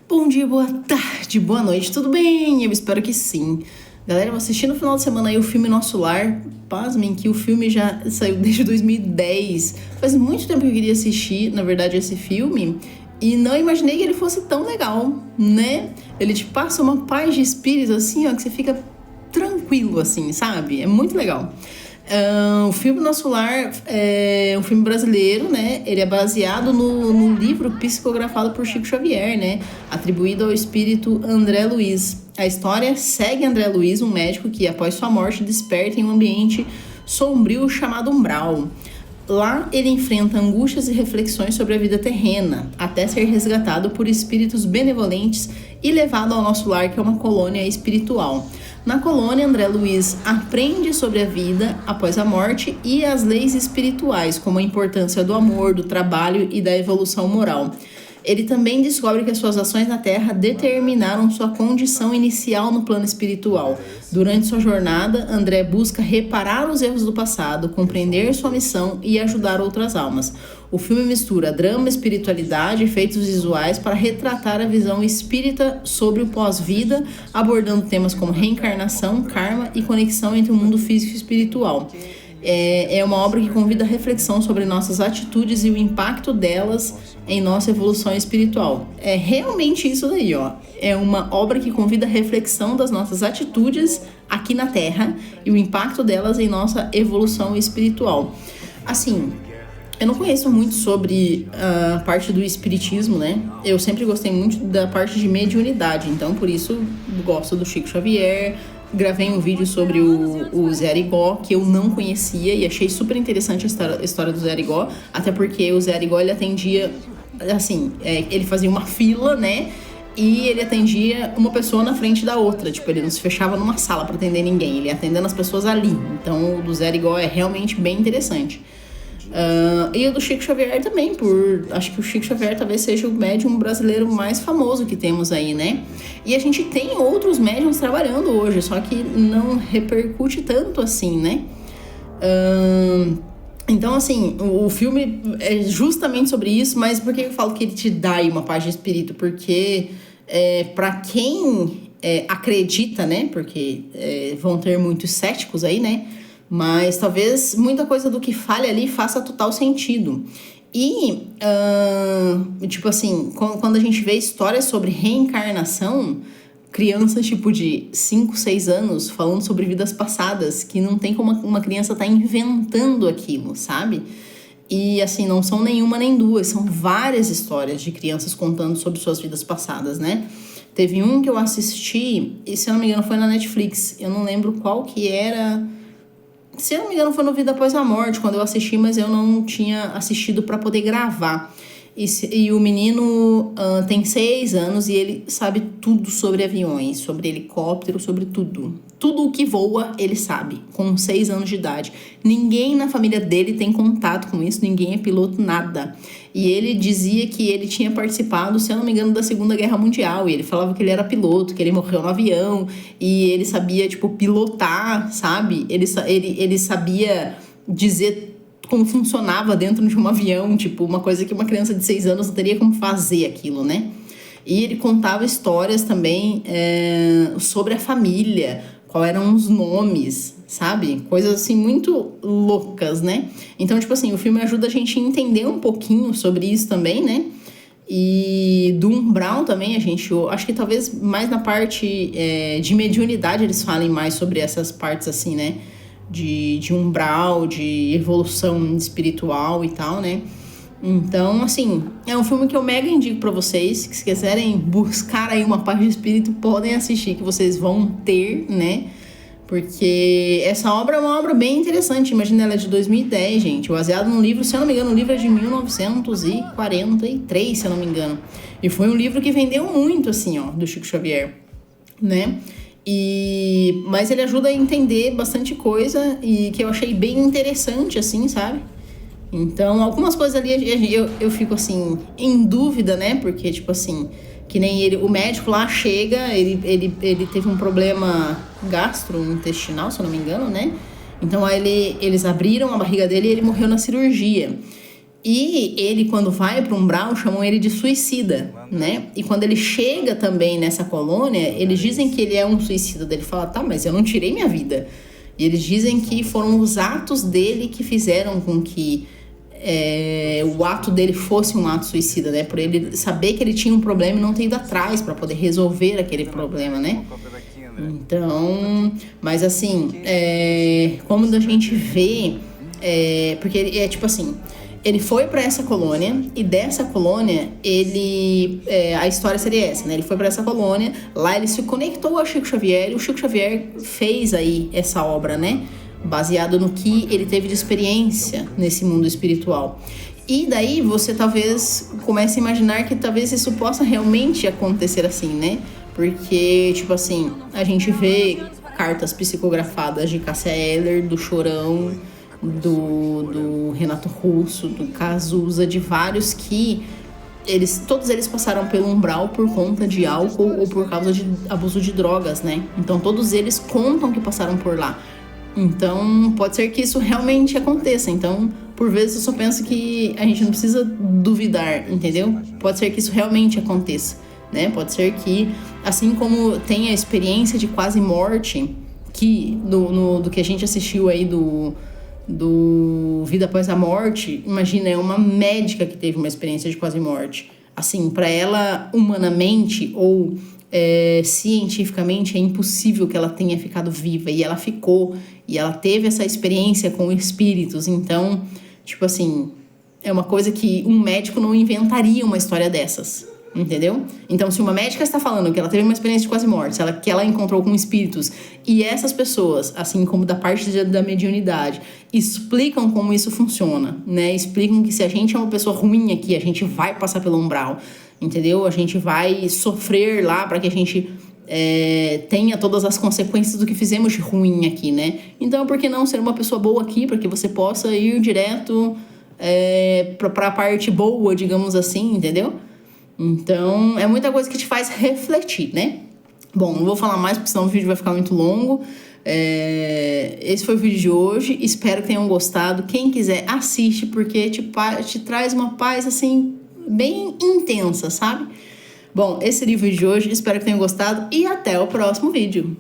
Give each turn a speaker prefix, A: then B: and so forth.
A: Bom dia, boa tarde, boa noite, tudo bem? Eu espero que sim. Galera, eu assisti no final de semana aí o filme Nosso Lar. Pasmem que o filme já saiu desde 2010. Faz muito tempo que eu queria assistir, na verdade, esse filme. E não imaginei que ele fosse tão legal, né? Ele te passa uma paz de espírito, assim, ó, que você fica tranquilo, assim, sabe? É muito legal. O filme Nosso Lar é um filme brasileiro, né? Ele é baseado no livro psicografado por Chico Xavier, né? Atribuído ao espírito André Luiz. A história segue André Luiz, um médico que, após sua morte, desperta em um ambiente sombrio chamado umbral. Lá, ele enfrenta angústias e reflexões sobre a vida terrena, até ser resgatado por espíritos benevolentes e levado ao Nosso Lar, que é uma colônia espiritual. Na colônia, André Luiz aprende sobre a vida após a morte e as leis espirituais, como a importância do amor, do trabalho e da evolução moral. Ele também descobre que as suas ações na Terra determinaram sua condição inicial no plano espiritual. Durante sua jornada, André busca reparar os erros do passado, compreender sua missão e ajudar outras almas. O filme mistura drama, espiritualidade e efeitos visuais para retratar a visão espírita sobre o pós-vida, abordando temas como reencarnação, karma e conexão entre o mundo físico e espiritual. É uma obra que convida a reflexão sobre nossas atitudes e o impacto delas em nossa evolução espiritual. É realmente isso daí, ó. É uma obra que convida a reflexão das nossas atitudes aqui na Terra e o impacto delas em nossa evolução espiritual. Assim, eu não conheço muito sobre a parte do espiritismo, né? Eu sempre gostei muito da parte de mediunidade, então por isso gosto do Chico Xavier. Gravei um vídeo sobre o Zé Arigó, que eu não conhecia, e achei super interessante a história do Zé Arigó, até porque o Zé Arigó, ele atendia, assim, ele fazia uma fila, né, e ele atendia uma pessoa na frente da outra, tipo, ele não se fechava numa sala para atender ninguém, ele ia atendendo as pessoas ali. Então o do Zé Arigó é realmente bem interessante. E o do Chico Xavier também, acho que o Chico Xavier talvez seja o médium brasileiro mais famoso que temos aí, né? E a gente tem outros médiums trabalhando hoje, só que não repercute tanto assim, né? Então, assim, o filme é justamente sobre isso, mas por que eu falo que ele te dá aí uma paz de espírito? Porque para quem acredita, né? Porque vão ter muitos céticos aí, né? Mas talvez muita coisa do que fale ali faça total sentido. E, tipo assim, quando a gente vê histórias sobre reencarnação, crianças tipo de 5, 6 anos falando sobre vidas passadas, que não tem como uma criança estar inventando aquilo, sabe? E assim, não são nenhuma nem duas, são várias histórias de crianças contando sobre suas vidas passadas, né? Teve um que eu assisti, e se eu não me engano foi na Netflix, eu não lembro qual que era. Se eu não me engano, foi no Vida Após a Morte, quando eu assisti, mas eu não tinha assistido para poder gravar. E o menino tem 6 anos e ele sabe tudo sobre aviões, sobre helicóptero, sobre tudo. Tudo o que voa, ele sabe, com 6 anos de idade. Ninguém na família dele tem contato com isso, ninguém é piloto, nada. E ele dizia que ele tinha participado, se eu não me engano, da Segunda Guerra Mundial. E ele falava que ele era piloto, que ele morreu no avião. E ele sabia, tipo, pilotar, sabe? Ele sabia dizer como funcionava dentro de um avião, tipo, uma coisa que uma criança de 6 anos não teria como fazer aquilo, né? E ele contava histórias também sobre a família, quais eram os nomes, sabe? Coisas assim muito loucas, né? Então, tipo assim, o filme ajuda a gente a entender um pouquinho sobre isso também, né? E do umbral também, acho que talvez mais na parte de mediunidade eles falem mais sobre essas partes assim, né? De umbral, de evolução espiritual e tal, né? Então, assim, é um filme que eu mega indico pra vocês, que se quiserem buscar aí uma paz de espírito, podem assistir, que vocês vão ter, né? Porque essa obra é uma obra bem interessante. Imagina, ela é de 2010, gente, baseado num livro, se eu não me engano, o livro é de 1943, se eu não me engano. E foi um livro que vendeu muito, assim, ó, do Chico Xavier, né? Mas ele ajuda a entender bastante coisa e que eu achei bem interessante, assim, sabe? Então, algumas coisas ali eu fico, assim, em dúvida, né? Porque, tipo assim, que nem ele, o médico lá chega, ele teve um problema gastrointestinal, se eu não me engano, né? Então, aí eles abriram a barriga dele e ele morreu na cirurgia. E ele, quando vai para o umbral, chamam ele de suicida, né? E quando ele chega também nessa colônia, eles dizem que ele é um suicida. Ele fala, tá, mas eu não tirei minha vida. E eles dizem que foram os atos dele que fizeram com que o ato dele fosse um ato suicida, né? Por ele saber que ele tinha um problema e não ter ido atrás para poder resolver aquele problema, né? Então, mas assim, como a gente vê, porque é tipo assim, ele foi para essa colônia e dessa colônia a história seria essa, né? Ele foi para essa colônia, lá ele se conectou ao Chico Xavier e o Chico Xavier fez aí essa obra, né? Baseado no que ele teve de experiência nesse mundo espiritual. E daí você talvez comece a imaginar que talvez isso possa realmente acontecer assim, né? Porque, tipo assim, a gente vê cartas psicografadas de Cássia Eller, do Chorão, do Renato Russo, do Cazuza, de vários que todos eles passaram pelo umbral por conta de álcool ou por causa de abuso de drogas, né? Então todos eles contam que passaram por lá. Então pode ser que isso realmente aconteça. Então, por vezes eu só penso que a gente não precisa duvidar, entendeu? Pode ser que isso realmente aconteça, né? Pode ser que, assim como tem a experiência de quase morte, que do que a gente assistiu aí do Vida Após a Morte, imagina, é uma médica que teve uma experiência de quase morte. Assim, para ela, humanamente ou cientificamente, é impossível que ela tenha ficado viva. E ela ficou, e ela teve essa experiência com espíritos. Então, tipo assim, é uma coisa que um médico não inventaria uma história dessas. Entendeu? Então, se uma médica está falando que ela teve uma experiência de quase morte, que ela encontrou com espíritos, e essas pessoas, assim como da parte da mediunidade, explicam como isso funciona, né? Explicam que se a gente é uma pessoa ruim aqui, a gente vai passar pelo umbral, entendeu? A gente vai sofrer lá para que a gente tenha todas as consequências do que fizemos de ruim aqui, né? Então, por que não ser uma pessoa boa aqui, para que você possa ir direto para a parte boa, digamos assim, entendeu? Então, é muita coisa que te faz refletir, né? Bom, não vou falar mais, porque senão o vídeo vai ficar muito longo. Esse foi o vídeo de hoje. Espero que tenham gostado. Quem quiser, assiste, porque te traz uma paz, assim, bem intensa, sabe? Bom, esse seria o vídeo de hoje. Espero que tenham gostado e até o próximo vídeo.